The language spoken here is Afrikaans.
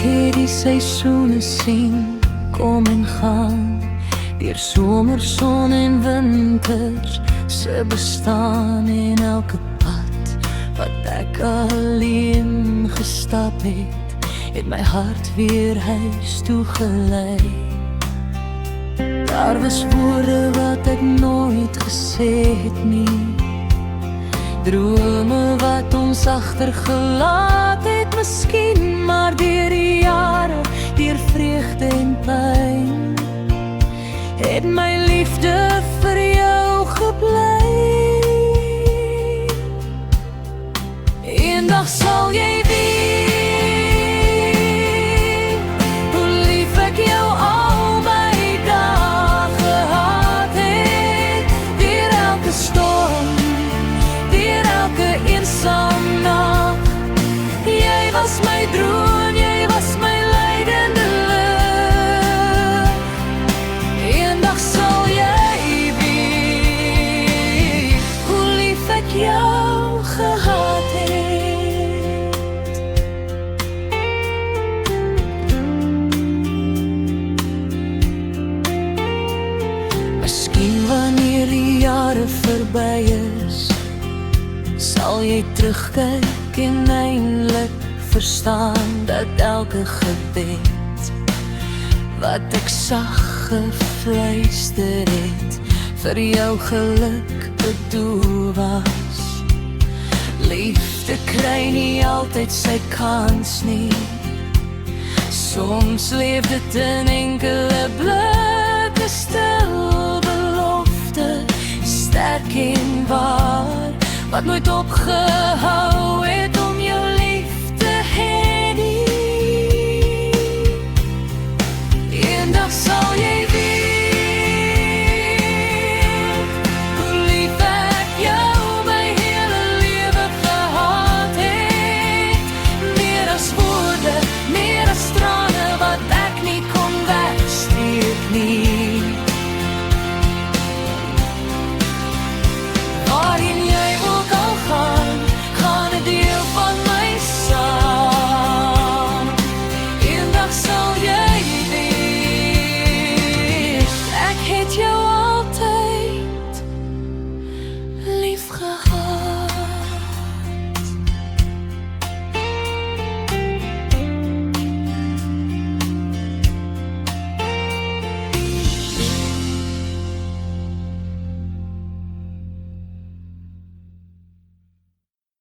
het die seisoene sien kom en gaan, deur somer, son en winters se bestaan, en elke pad wat ek alleen gestap het my hart weer huis toe gelei. Daar was woorde wat ek nooit gesê het nie, drome wat ons agtergelaat het miskien, maar deur die jare, deur vreugde en pyn, het my liefde vir jou gebly. Eendag sal jy weet hoe lief ek jou al my dae gehad het, deur elke storm, deur elke eensaam nag. Jy was my droom, jy was my leidende lig. Eendag sal jy weet hoe lief ek jou gehad het. Miskien wanneer die jare verby is, sal jy terugkyk en eindelijk verstaan dat elke gebed wat ek sag gefluister het, vir jou geluk bedoel was. Liefde kry nie altyd sy kans nie, soms leef dit in enkele blikke stil belofte, sterk en waar, wat nooit opgehou